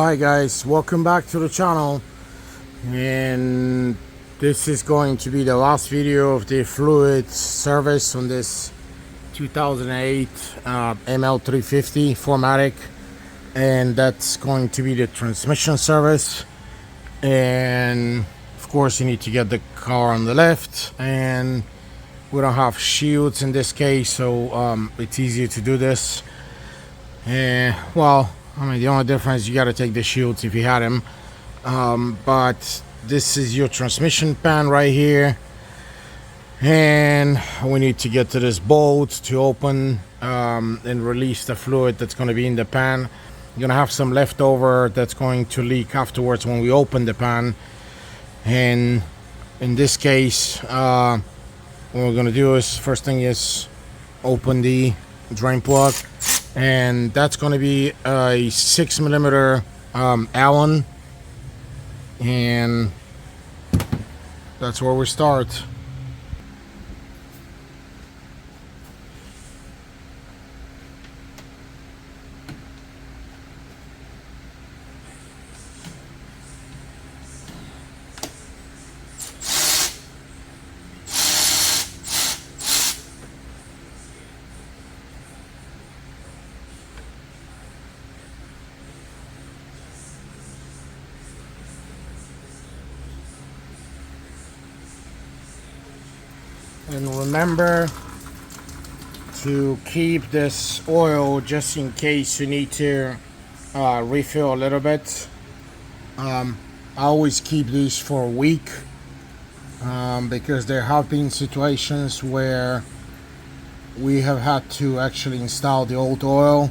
Hi guys, welcome back to the channel, and this is going to be the last video of the fluid service on this 2008 Ml350 4MATIC, and that's going to be the transmission service. And of course you need to get the car on the left, and we don't have shields in this case, so it's easier to do this. And well, I mean, the only difference, you got to take the shields if you had them. But this is your transmission pan right here, and we need to get to this bolt to open and release the fluid that's going to be in the pan. You're going to have some leftover that's going to leak afterwards when we open the pan. And in this case, what we're going to do is, first thing is open the drain plug, and that's going to be a 6mm Allen, and that's where we start. And remember to keep this oil just in case you need to refill a little bit. I always keep these for a week because there have been situations where we have had to actually install the old oil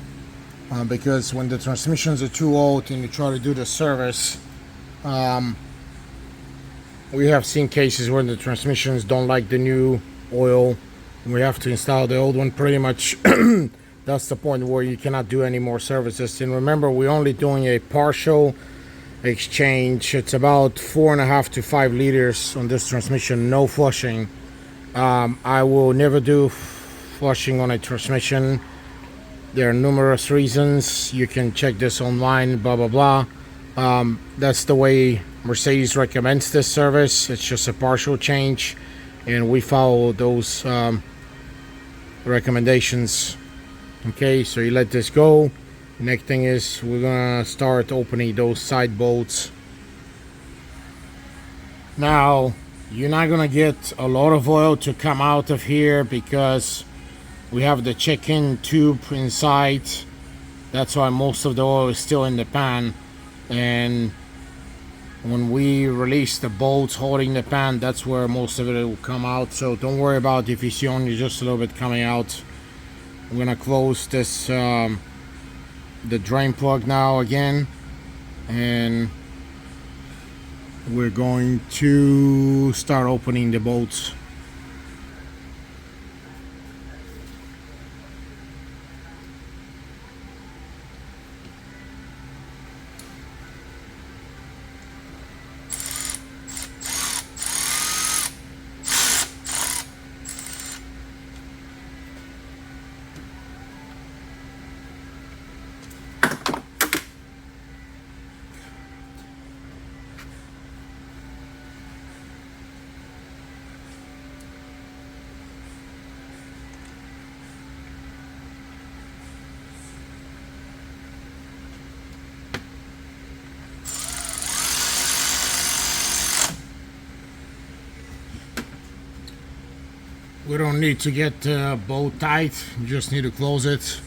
because when the transmissions are too old and you try to do the service, we have seen cases where the transmissions don't like the new oil. We have to install the old one. Pretty much that's the point where you cannot do any more services. And remember, we're only doing a partial exchange. It's about 4.5 to 5 liters on this transmission, no flushing. I will never do flushing on a transmission. There are numerous reasons. You can check this online, blah blah blah. That's the way Mercedes recommends this service. It's just a partial change, and we follow those recommendations. Okay, so you let this go. Next thing is we're gonna start opening those side bolts. Now, you're not gonna get a lot of oil to come out of here because we have the check-in tube inside. That's why most of the oil is still in the pan, and when we release the bolts holding the pan, that's where most of it will come out. So don't worry about if you see only just a little bit coming out. I'm gonna close this the drain plug now again, and we're going to start opening the bolts. We don't need to get the bolt tight, we just need to close it.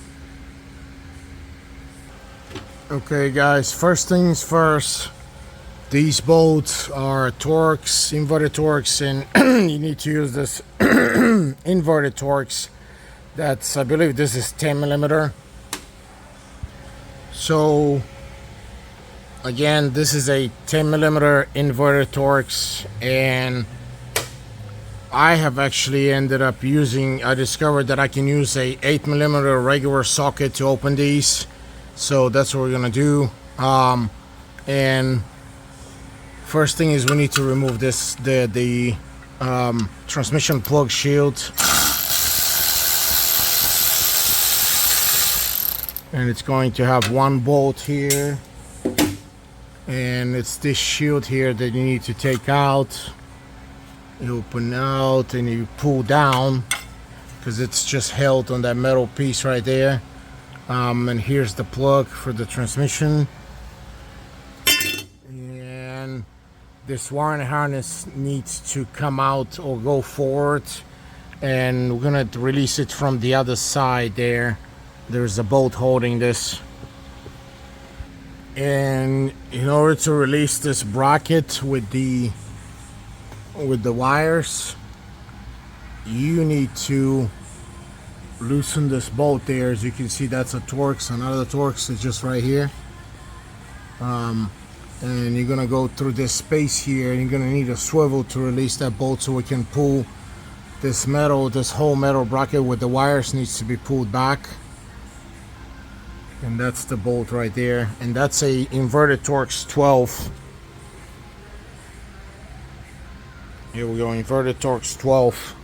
Okay guys, first things first, these bolts are Torx, inverted Torx, and you need to use this inverted Torx. That's, I believe this is 10mm. So again, this is a 10mm inverted Torx, and I have actually ended up using, I discovered that I can use a 8mm regular socket to open these. So that's what we're gonna do. And first thing is we need to remove this, the transmission plug shield. And it's going to have one bolt here and it's this shield here that you need to take out. You open out and you pull down because it's just held on that metal piece right there. And here's the plug for the transmission, and this wiring harness needs to come out or go forward, and we're gonna release it from the other side. There's a bolt holding this, and in order to release this bracket with the wires, you need to loosen this bolt there. As you can see, that's a Torx. Another Torx is just right here, and you're gonna go through this space here, and you're gonna need a swivel to release that bolt so we can pull this whole metal bracket with the wires needs to be pulled back. And that's the bolt right there, and that's a inverted Torx 12. Here we go, inverted Torx 12.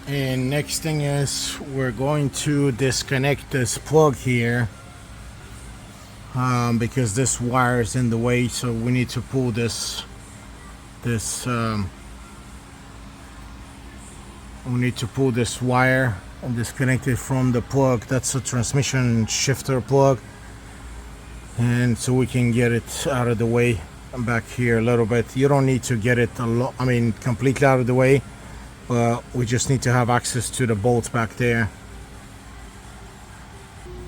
And next thing is we're going to disconnect this plug here, because this wire is in the way, so we need to pull this wire and disconnect it from the plug. That's a transmission shifter plug, and so we can get it out of the way back here a little bit. You don't need to get it completely out of the way, but we just need to have access to the bolts back there.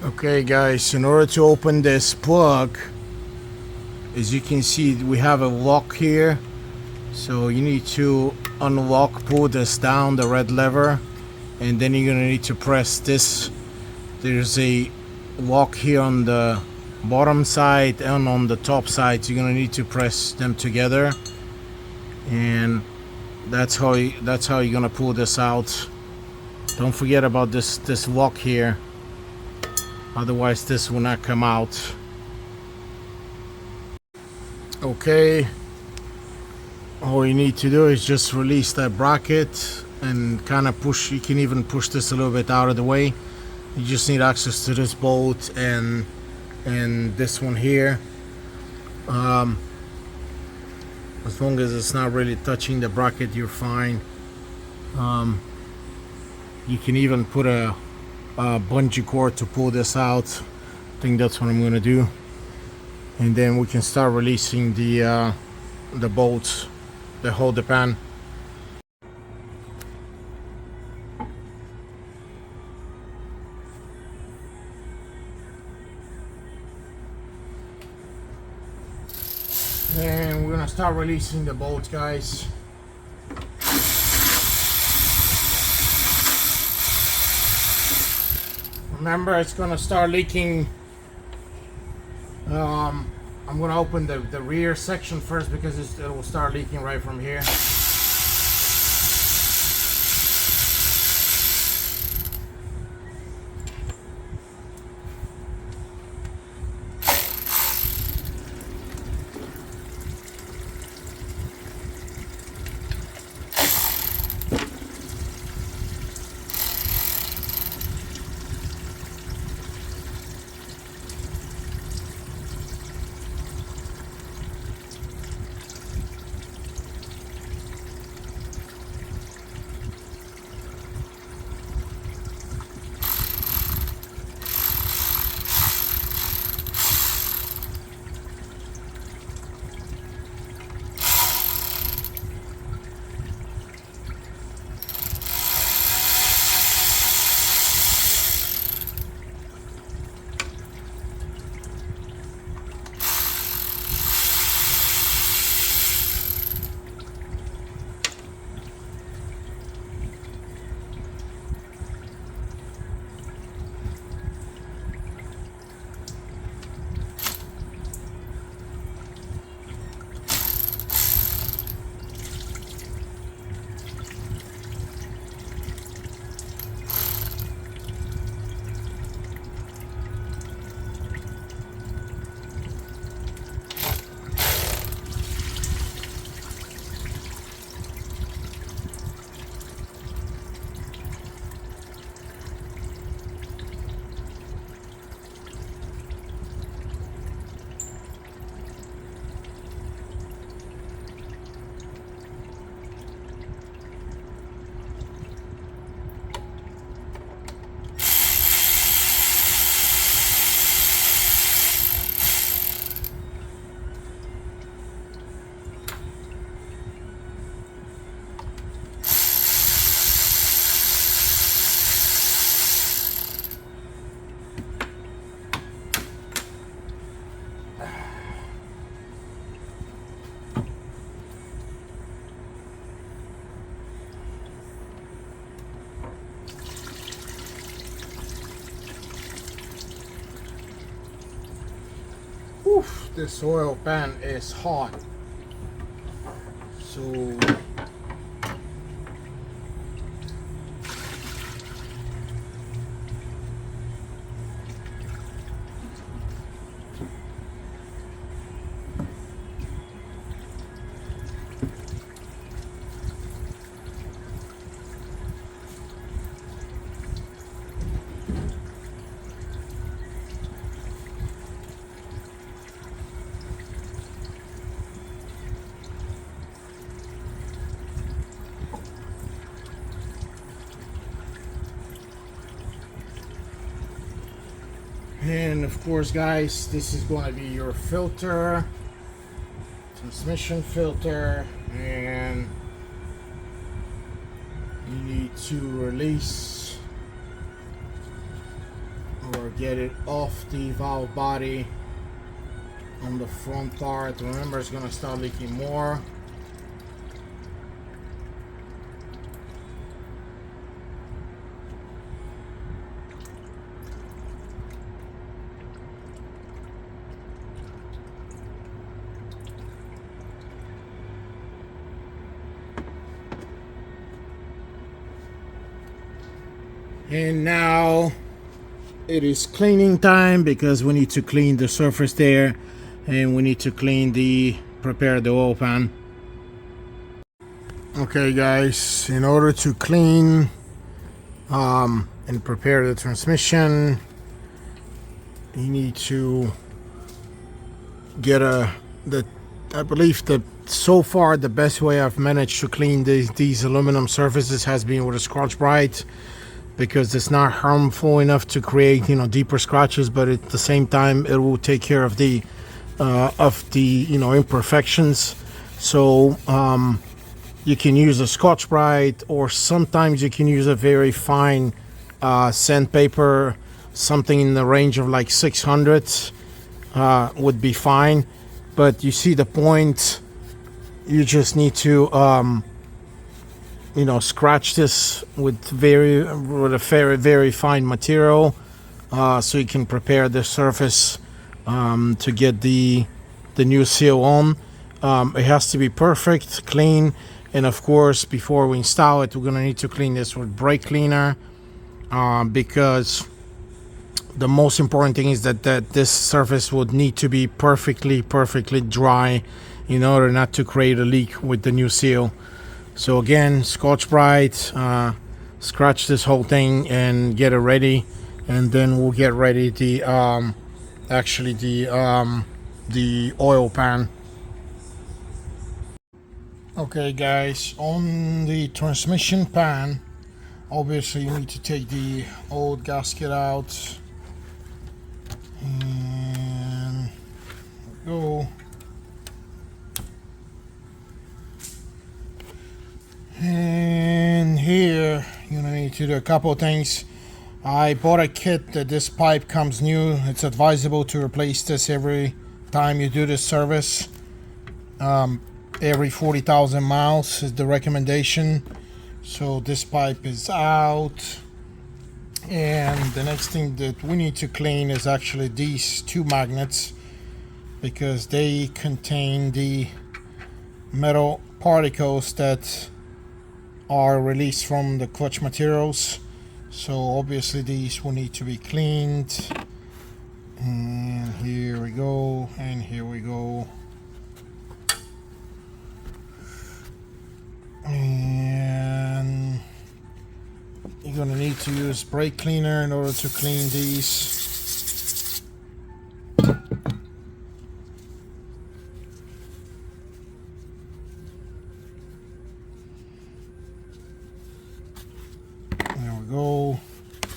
Okay guys, in order to open this plug, as you can see, we have a lock here, so you need to unlock, pull this down, the red lever, and then you're gonna need to press this. There's a lock here on the bottom side and on the top side, so you're gonna need to press them together, and that's how you're gonna pull this out. Don't forget about this lock here, otherwise this will not come out. Okay, all you need to do is just release that bracket and kind of push. You can even push this a little bit out of the way. You just need access to this bolt and this one here. As long as it's not really touching the bracket, you're fine. You can even put a bungee cord to pull this out. I think that's what I'm gonna do, and then we can start releasing the bolts that hold the pan. And we're gonna start releasing the bolts, guys. Remember, it's gonna start leaking. I'm gonna open the rear section first because it will start leaking right from here. Whew, this oil pan is hot. So and of course, guys, this is going to be your filter, transmission filter, and you need to release or get it off the valve body on the front part. Remember, it's going to start leaking more. And now it is cleaning time, because we need to clean the surface there, and we need to prepare the oil pan. Okay guys, in order to clean and prepare the transmission, you need to get I believe that so far the best way I've managed to clean these aluminum surfaces has been with a Scotch-Brite, because it's not harmful enough to create deeper scratches, but at the same time it will take care of the imperfections. So you can use a Scotch-Brite, or sometimes you can use a very fine sandpaper, something in the range of like 600 would be fine. But you see the point, you just need to scratch this with a very fine material, so you can prepare the surface to get the new seal on. It has to be perfect, clean, and of course, before we install it, we're gonna need to clean this with brake cleaner, because the most important thing is that this surface would need to be perfectly dry in order not to create a leak with the new seal. So again, Scotch-Brite, scratch this whole thing and get it ready, and then we'll get ready the oil pan. Okay guys, on the transmission pan, obviously you need to take the old gasket out, and go. And here you need to do a couple of things. I bought a kit that this pipe comes new. It's advisable to replace this every time you do this service. Every 40,000 miles is the recommendation. So this pipe is out, and the next thing that we need to clean is actually these two magnets, because they contain the metal particles that are released from the clutch materials. So obviously these will need to be cleaned, and here we go, and here we go, and you're gonna need to use brake cleaner in order to clean these. Go,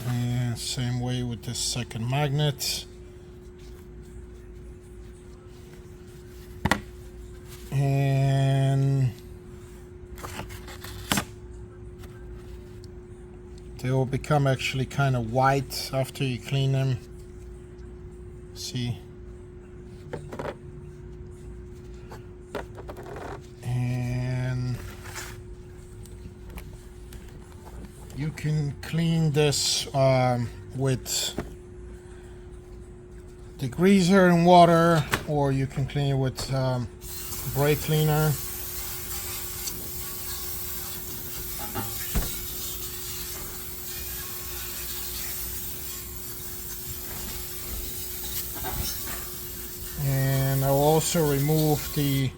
and same way with this second magnet, and they will become actually kind of white after you clean them. See, and you can clean this with degreaser and water, or you can clean it with brake cleaner. And I'll also remove the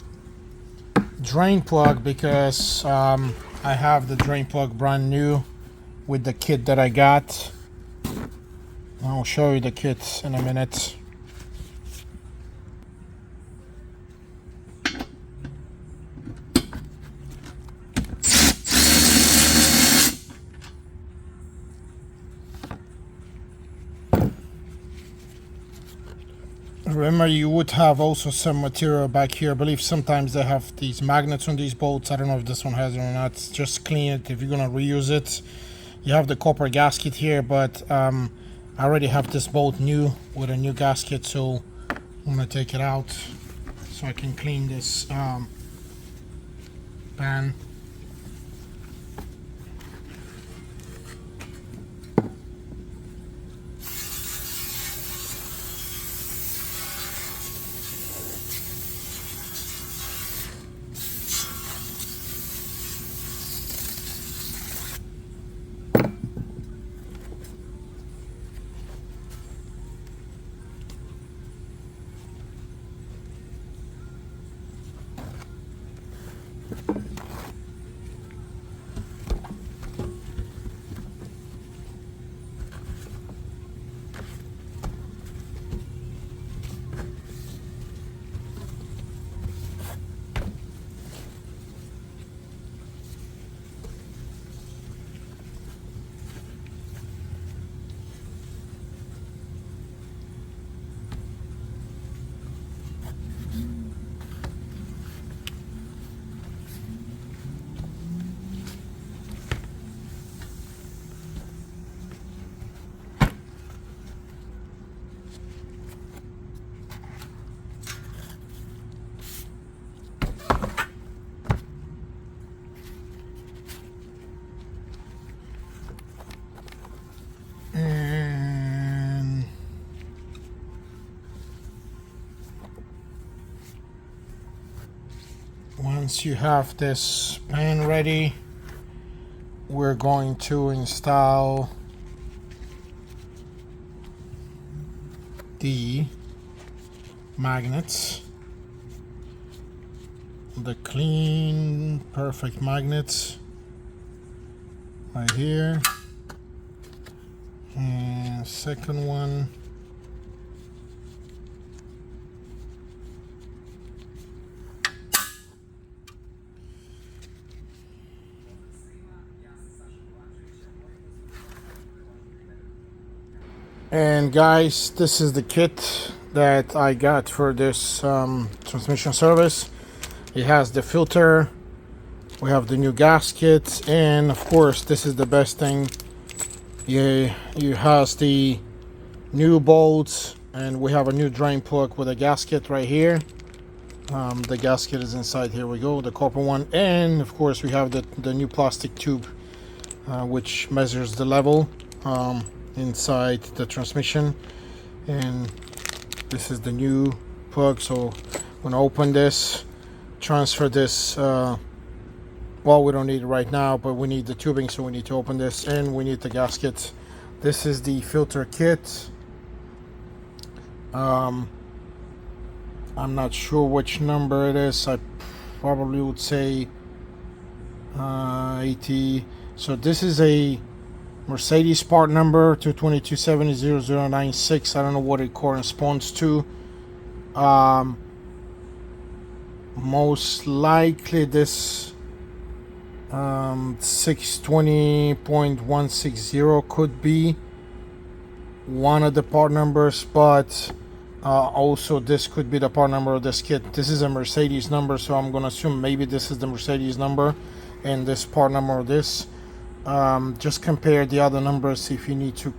drain plug because I have the drain plug brand new with the kit that I got. I'll show you the kit in a minute. Remember, you would have also some material back here. I believe sometimes they have these magnets on these bolts. I don't know if this one has it or not. Just clean it if you're gonna reuse it. You have the copper gasket here, but I already have this bolt new with a new gasket, so I'm gonna take it out so I can clean this pan. And once you have this pan ready, we're going to install the magnets, the clean, perfect magnets right here. And second one, and guys, this is the kit that I got for this transmission service. It has the filter, we have the new gasket, and of course this is the best thing. You has the new bolts, and we have a new drain plug with a gasket right here. The gasket is inside. Here we go, the copper one, and of course we have the new plastic tube which measures the level inside the transmission. And this is the new plug, so I'm gonna open this, transfer this. Well, we don't need it right now, but we need the tubing, so we need to open this, and we need the gasket. This is the filter kit. I'm not sure which number it is. I probably would say 80. So this is a Mercedes part number 222700096. I don't know what it corresponds to. Most likely this 620.160 could be one of the part numbers, but also this could be the part number of this kit. This is a Mercedes number, so I'm gonna assume maybe this is the Mercedes number and this part number of this. Just compare the other numbers if you need to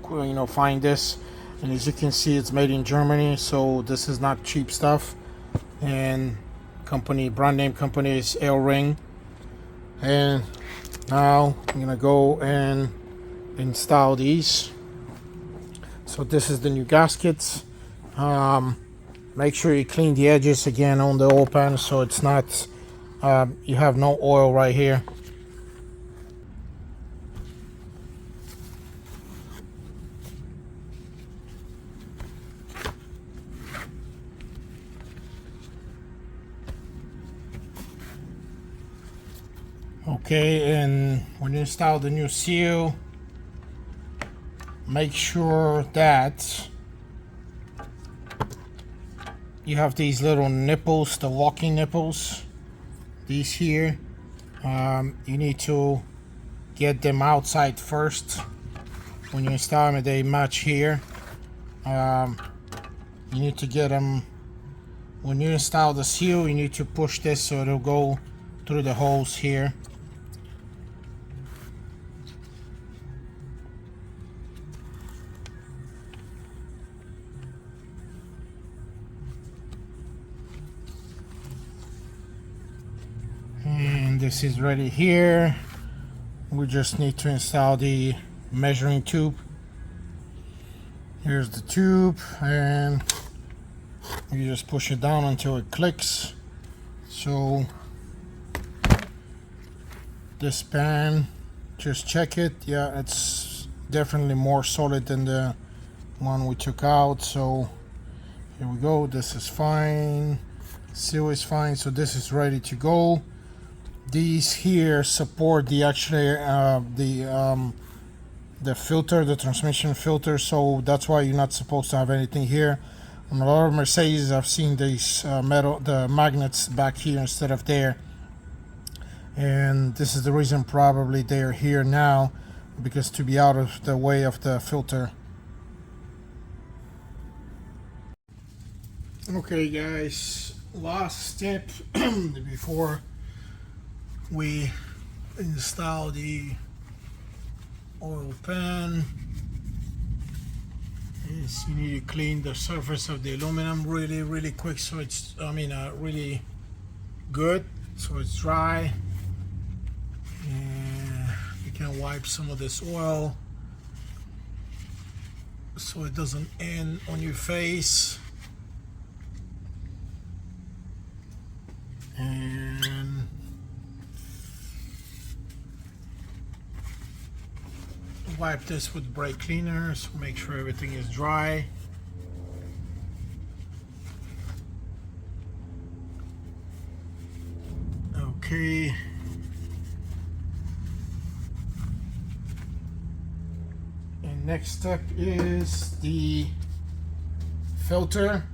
find this. And as you can see, it's made in Germany, so this is not cheap stuff. And brand name company is L-Ring. And now I'm gonna go and install these. So this is the new gaskets, Make sure you clean the edges again on the oil pan so it's not you have no oil right here. Okay, and when you install the new seal, make sure that you have these little nipples, the locking nipples, these here. You need to get them outside first. When you install them, they match here. You need to get them, when you install the seal, you need to push this so it'll go through the holes here. And this is ready here. We just need to install the measuring tube. Here's the tube, and you just push it down until it clicks. So this pan, just check it. Yeah, it's definitely more solid than the one we took out. So here we go. This is fine. Seal is fine. So this is ready to go. These here support the the filter, the transmission filter, so that's why you're not supposed to have anything here. On a lot of Mercedes, I've seen these the magnets back here instead of there, and this is the reason probably they're here now, because to be out of the way of the filter. Okay guys, last step before we install the oil pan is you need to clean the surface of the aluminum really quick, so it's really good, so it's dry, and you can wipe some of this oil so it doesn't end on your face. And wipe this with brake cleaner, so make sure everything is dry. Okay. And next step is the filter.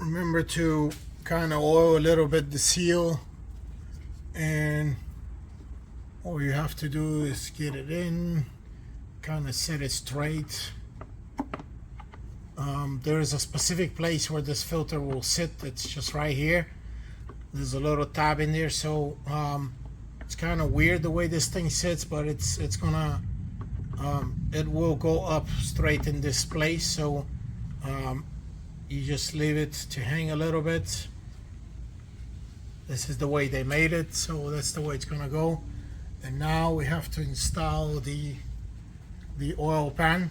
Remember to kind of oil a little bit the seal, and all you have to do is get it in, kind of set it straight. There is a specific place where this filter will sit. It's just right here. There's a little tab in there, so it's kind of weird the way this thing sits, but it's gonna it will go up straight in this place. So you just leave it to hang a little bit. This is the way they made it, so that's the way it's gonna go. And now we have to install the oil pan.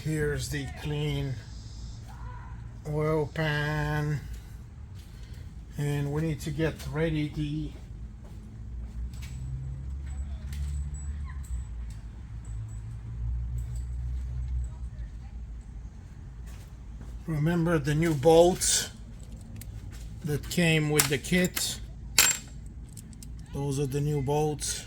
Here's the clean oil pan, and we need to get ready the remember the new bolts that came with the kit. Those are the new bolts.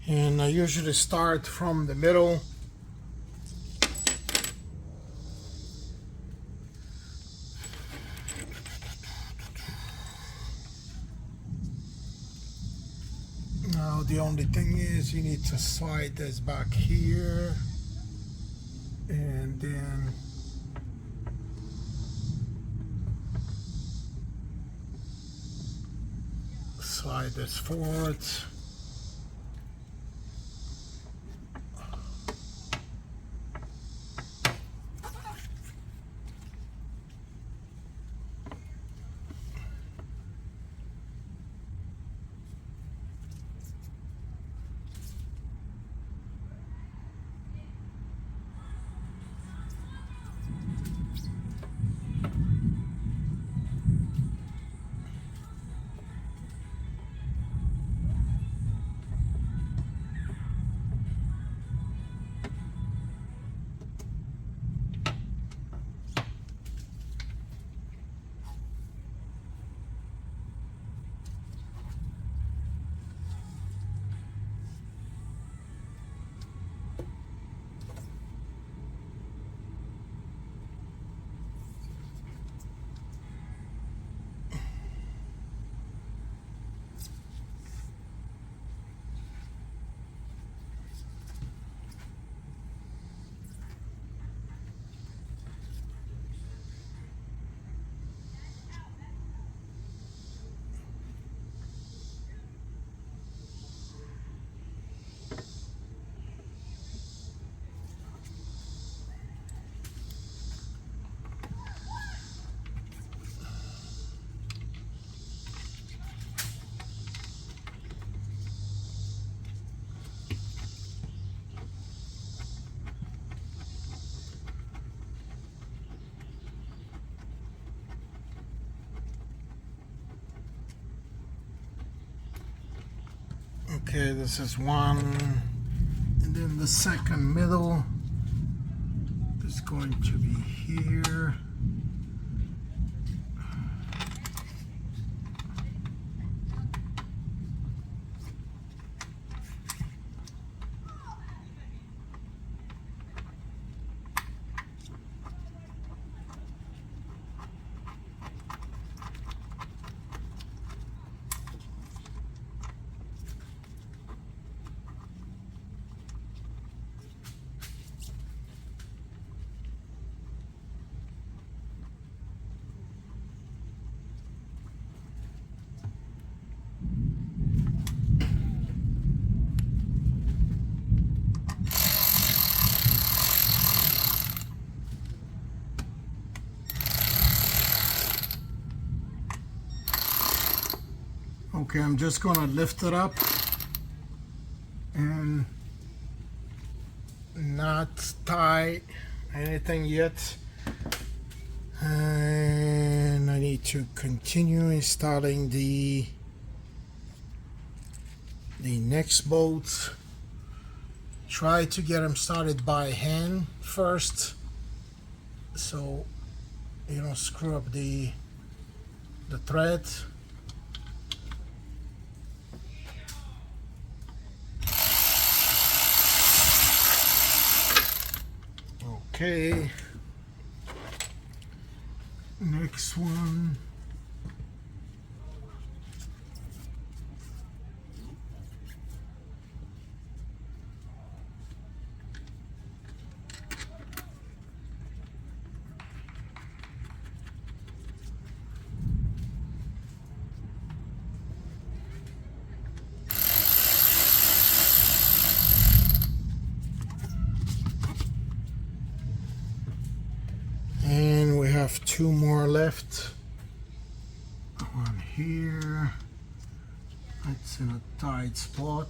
And I usually start from the middle. Now the only thing is you need to slide this back here and then slide this forward. Okay, this is one, and then the second middle is going to be here. Okay, I'm just going to lift it up and not tie anything yet. And I need to continue installing the next bolts. Try to get them started by hand first, so you don't screw up the thread. Okay, next one. And we have two more left. One here. It's in a tight spot.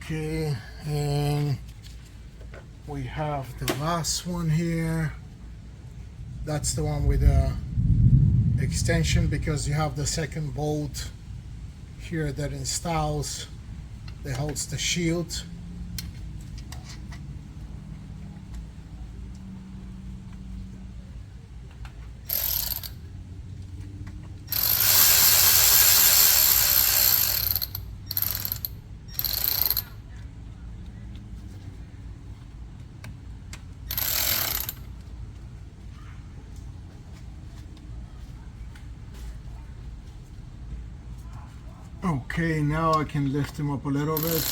Okay, and we have the last one here. That's the one with the extension, because you have the second bolt here that installs that holds the shield. Okay, now I can lift him up a little bit.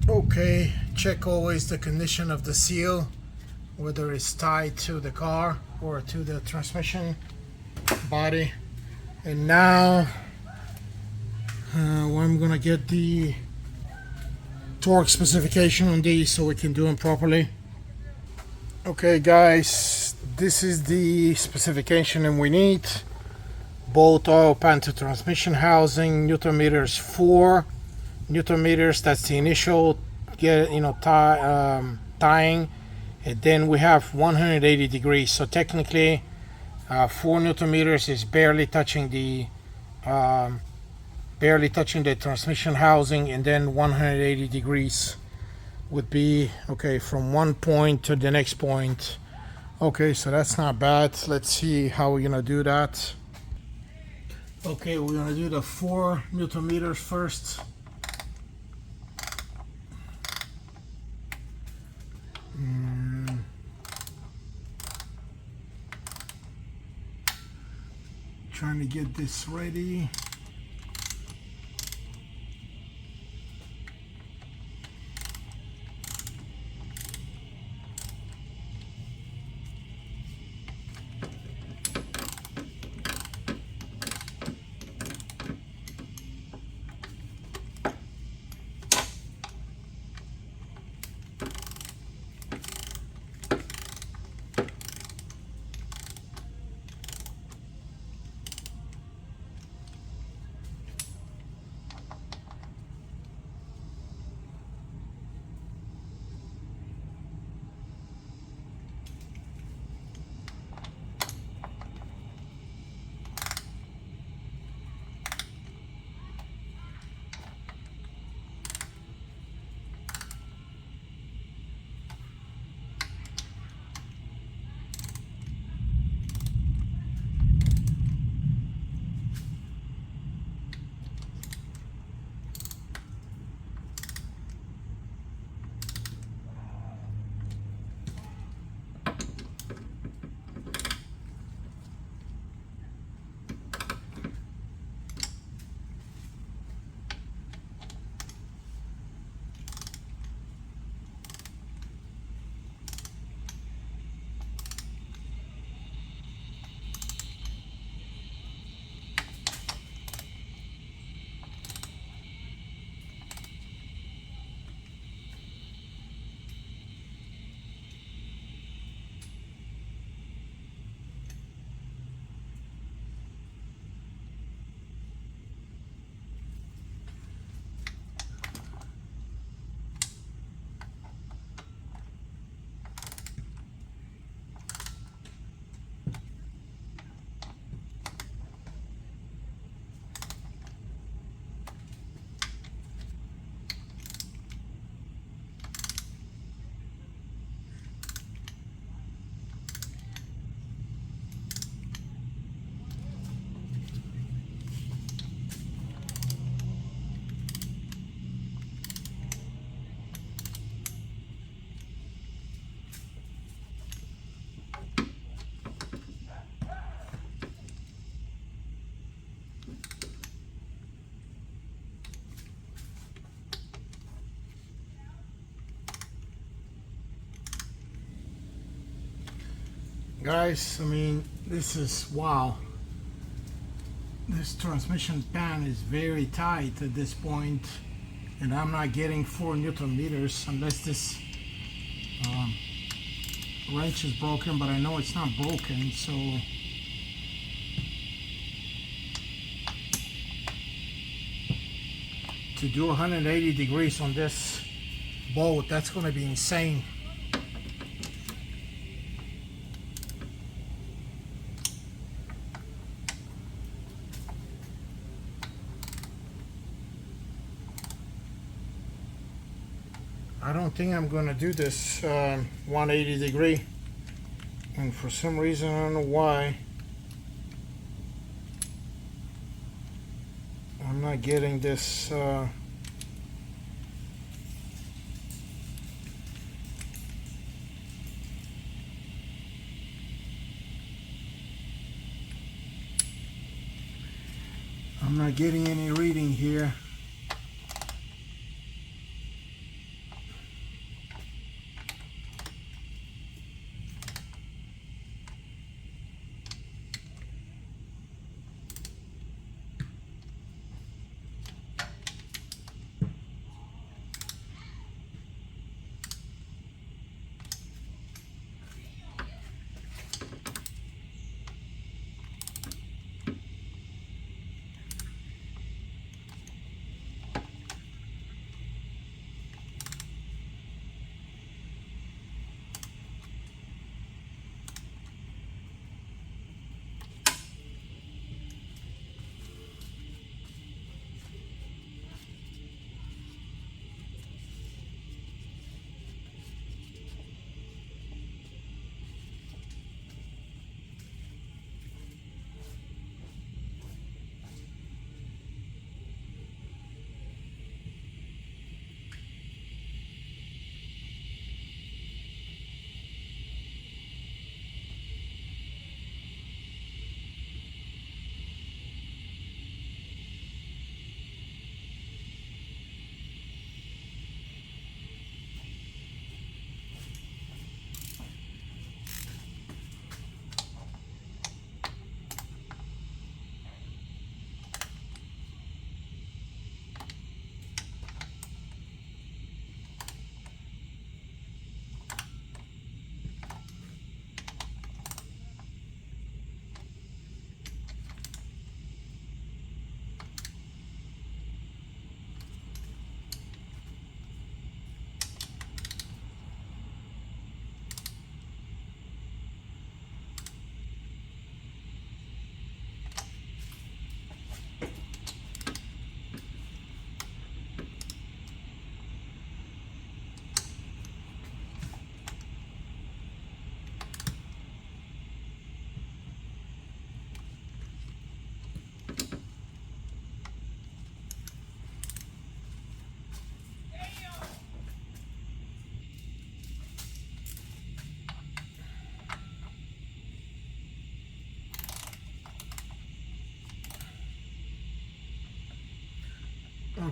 Okay, check always the condition of the seal, whether it's tied to the car or to the transmission body. And now I'm gonna get the torque specification on these so we can do them properly. Okay guys, this is the specification and we need both oil pan to transmission housing, Newton meters 4 Newton meters, that's the initial tying, and then we have 180 degrees, so technically 4 Newton meters is barely touching the transmission housing, and then 180 degrees would be okay from one point to the next point. Okay, so that's not bad. Let's see how we're gonna do that. Okay, we're gonna do the 4 Newton meters first. Trying to get this ready. Guys, I mean, this is wow. This transmission pan is very tight at this point, and I'm not getting 4 Newton meters unless this wrench is broken, but I know it's not broken, so to do 180 degrees on this boat, that's going to be insane. I don't think I'm going to do this 180 degree, and for some reason, I don't know why, I'm not getting this I'm not getting any reading here.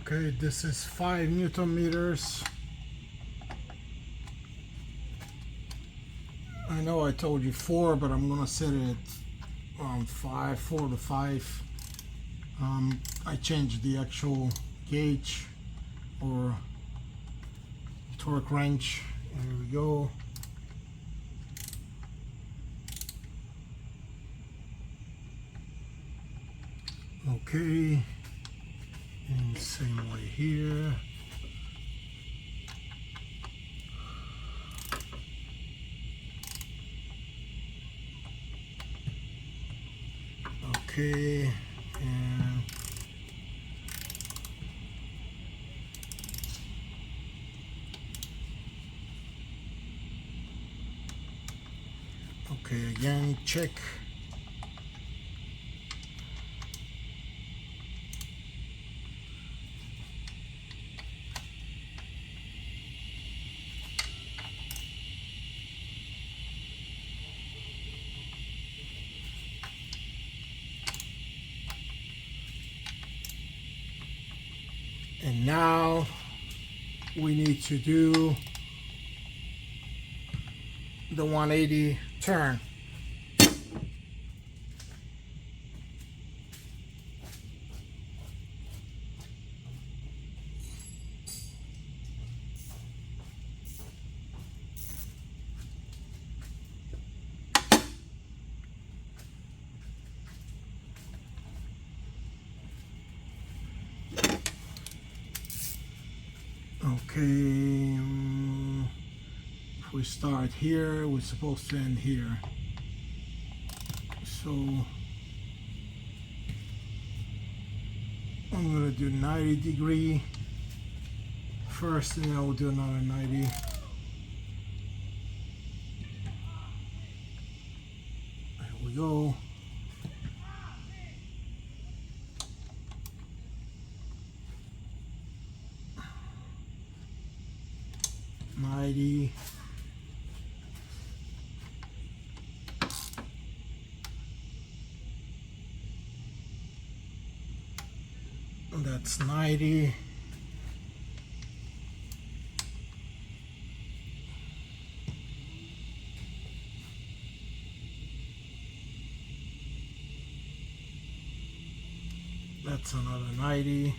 Okay, this is 5 Newton meters. I know I told you 4, but I'm gonna set it at 5, 4 to 5. I changed the actual gauge or torque wrench. There we go. Okay, and same way here. Okay, and okay, again, check. And now we need to do the 180 turn. Okay, if we start here, we're supposed to end here. So I'm gonna do 90° first, and then I'll do another 90. There we go. That's 90. That's another 90.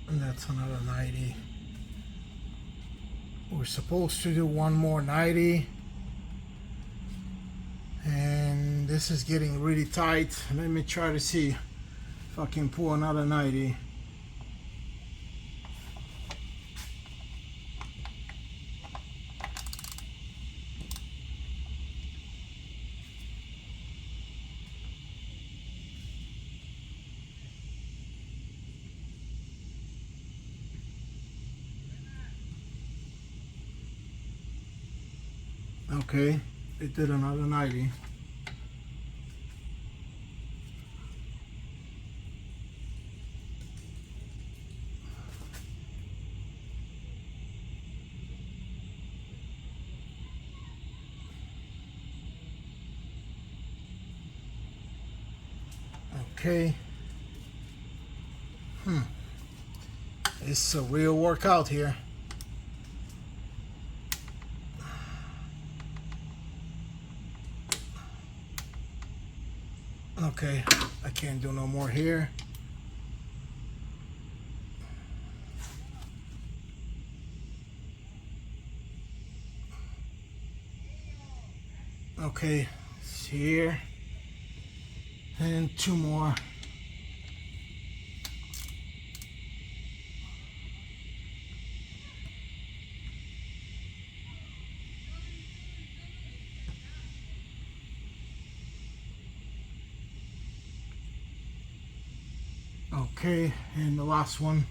And that's another 90. We're supposed to do one more 90. And this is getting really tight. Let me try to see if I can pull another 90. Okay, it did another 90. Okay. It's a real workout here. Okay, I can't do no more here. Okay, it's here. And two more. Okay, and the last one.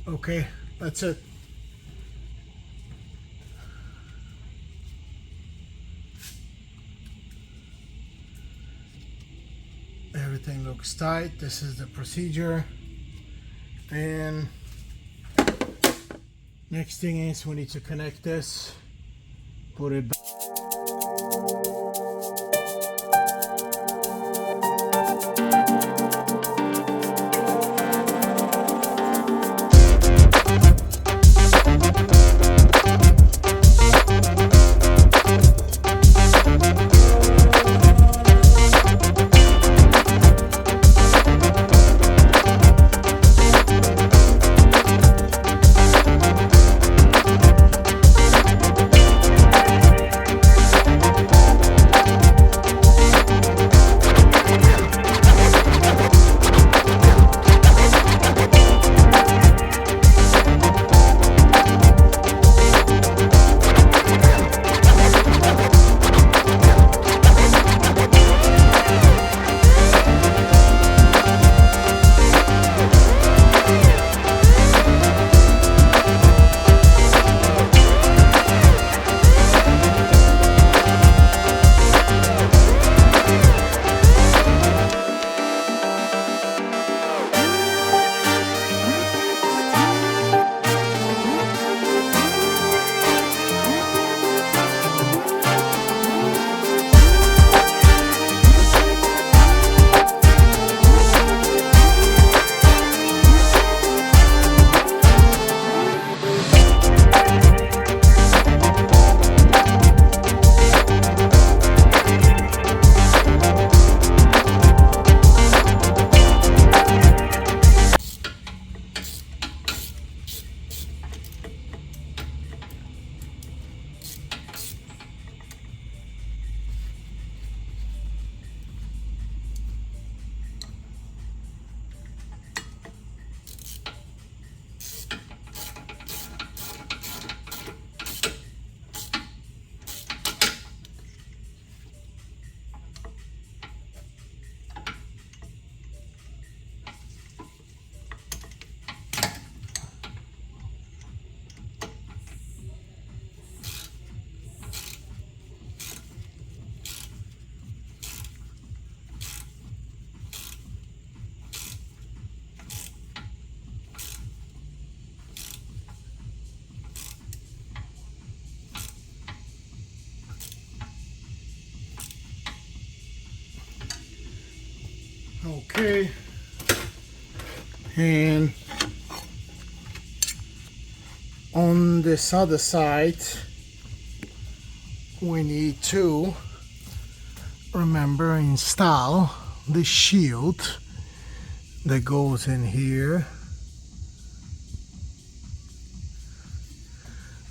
Okay, that's it. Everything looks tight. This is the procedure. And next thing is we need to connect this, put it back. Okay, and on this other side we need to remember install the shield that goes in here.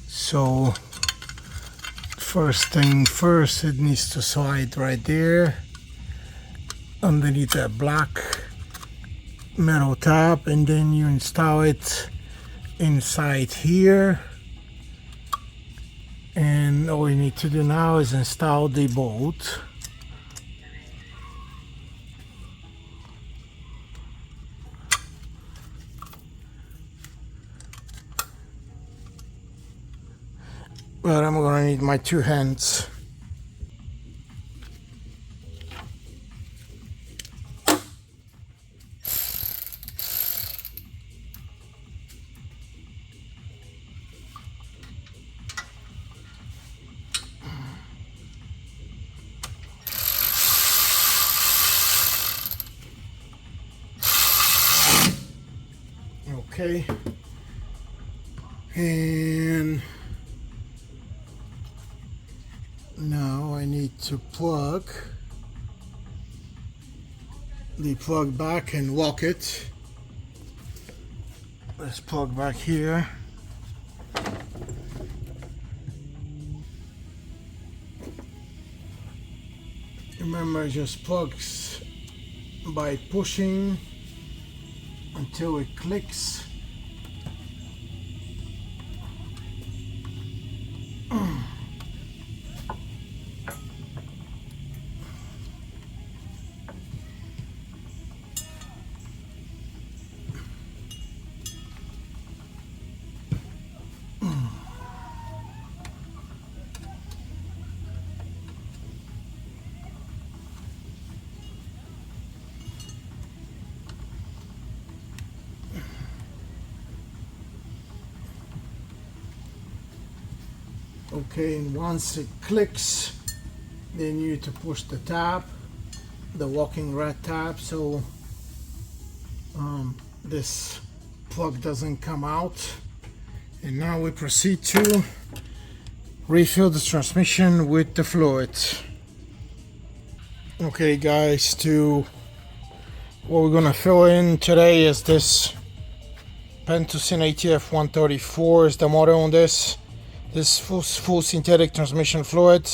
So first thing first, it needs to slide right there underneath that black metal tab, and then you install it inside here. And all you need to do now is install the bolt. But I'm gonna need my two hands. Okay, and now I need to plug the plug back and lock it. Let's plug back here. Remember, it just plugs by pushing until it clicks. Okay, and once it clicks, then you need to push the tab, the walking red tab, so this plug doesn't come out. And now we proceed to refill the transmission with the fluid. Okay guys, what we're gonna fill in today is this Pentusin ATF 134 is the model on this. This full synthetic transmission fluid,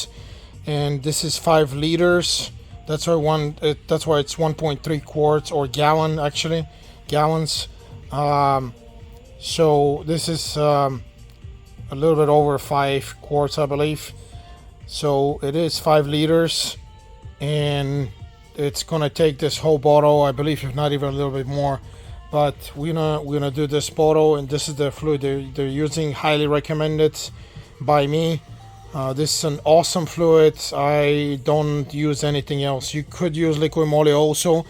and this is 5 liters. That's why that's why it's 1.3 quarts or gallon, actually gallons. So this is a little bit over 5 quarts, I believe. So it is 5 liters, and it's gonna take this whole bottle, I believe, if not even a little bit more. But we're gonna do this bottle, and this is the fluid they're using. Highly recommended by me. This is an awesome fluid. I don't use anything else. You could use liquid moly also,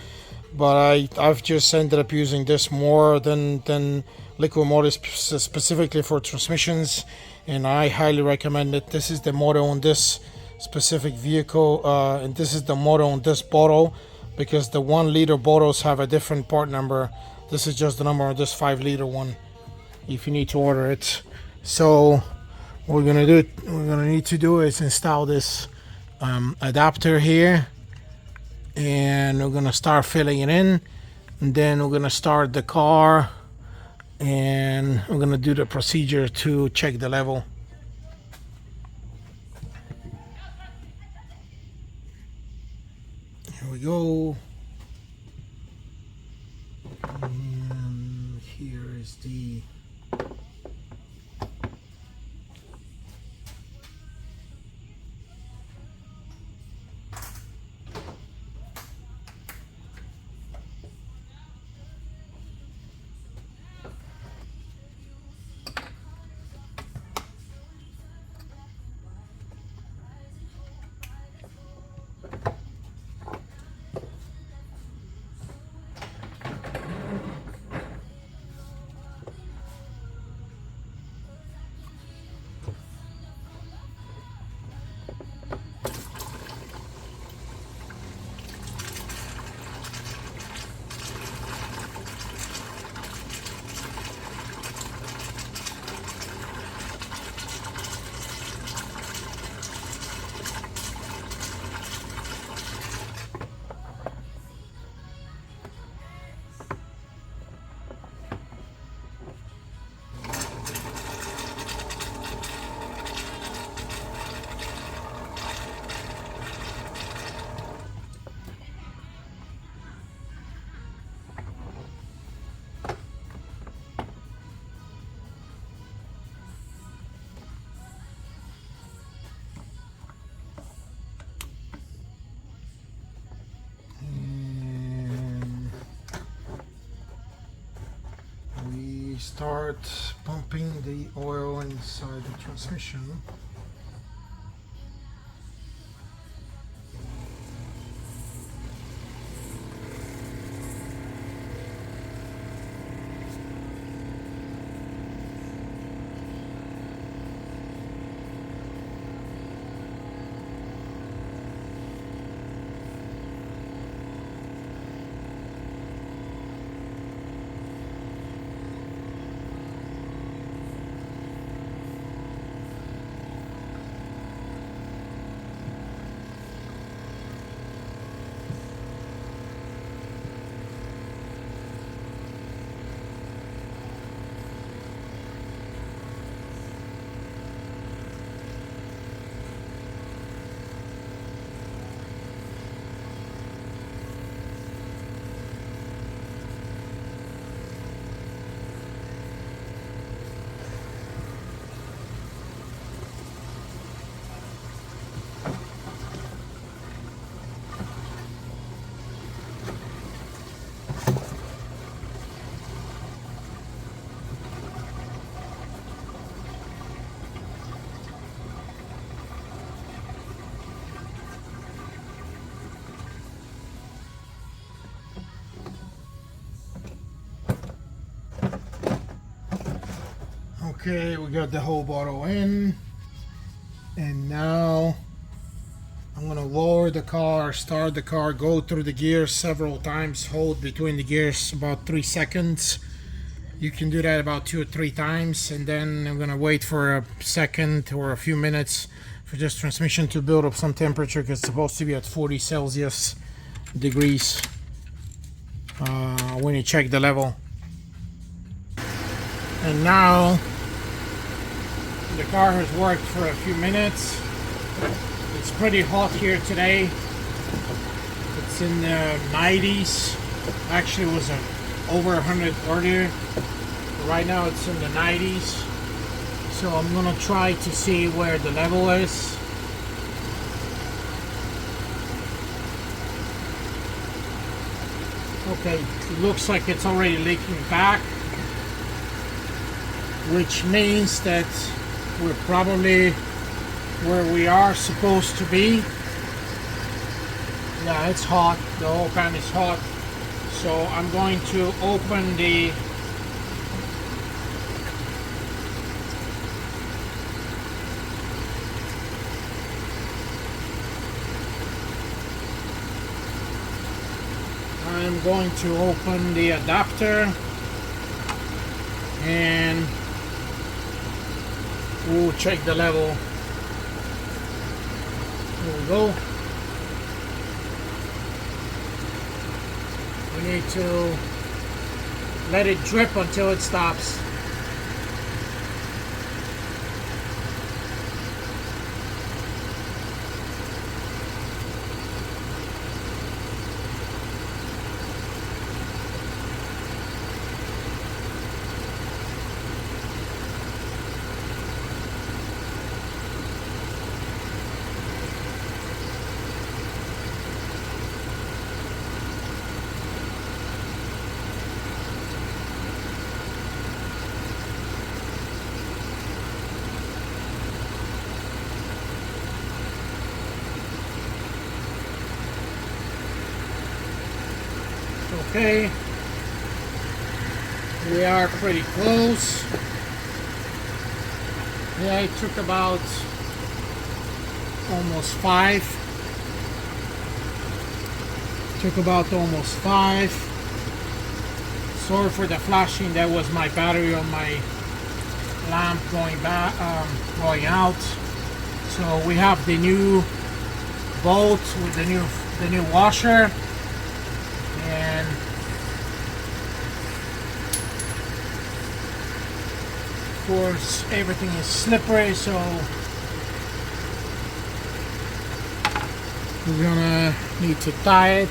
but I've just ended up using this more than liquid moly specifically for transmissions, and I highly recommend it. This is the model on this specific vehicle, and this is the model on this bottle, because the 1 liter bottles have a different part number. This is just the number of this 5 liter one if you need to order it. So what we're gonna need to do is install this adapter here, and we're gonna start filling it in, and then we're gonna start the car, and we're gonna do the procedure to check the level. Here we go. And here is the start pumping the oil inside the transmission. Okay, we got the whole bottle in, and now I'm gonna lower the car, start the car, go through the gears several times, hold between the gears about 3 seconds. You can do that about 2 or 3 times, and then I'm gonna wait for a second or a few minutes for this transmission to build up some temperature, because it's supposed to be at 40 Celsius degrees when you check the level. And now the car has worked for a few minutes. It's pretty hot here today. It's in the 90s. Actually, it was over 100 earlier. Right now it's in the 90s. So I'm gonna try to see where the level is. Okay, it looks like it's already leaking back, which means that we're probably where we are supposed to be. Yeah, it's hot. The whole pan is hot. So I'm going to open the adapter, and we'll check the level. Here we go. We need to let it drip until it stops. Okay, we are pretty close. Yeah, it took about almost 5. Sorry for the flashing. That was my battery on my lamp going out. So we have the new bolt with the new washer. And of course everything is slippery, so we're gonna need to tie it.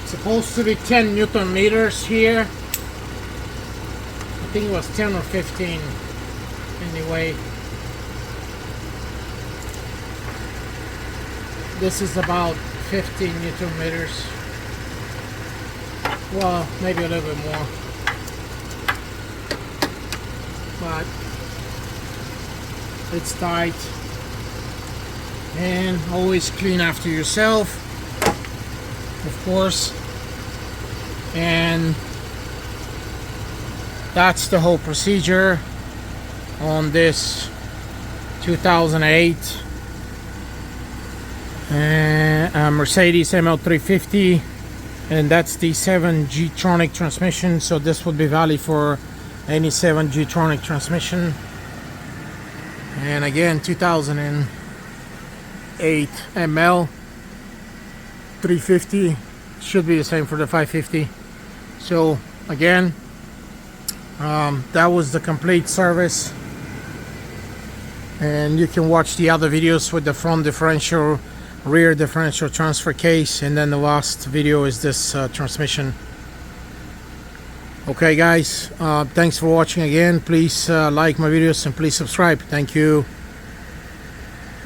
It's supposed to be 10 Newton meters here. I think it was 10 or 15 anyway. This is about 15 Newton meters. Well, maybe a little bit more, but it's tight. And always clean after yourself, of course. And that's the whole procedure on this 2008 Mercedes ML350, and that's the 7G-TRONIC transmission. So this would be valid for any 7G-TRONIC transmission. And again, 2008 ML350 should be the same for the 550. So again, that was the complete service, and you can watch the other videos with the front differential, rear differential transfer case, and then the last video is this transmission. Okay guys, thanks for watching again. Please like my videos and please subscribe. Thank you.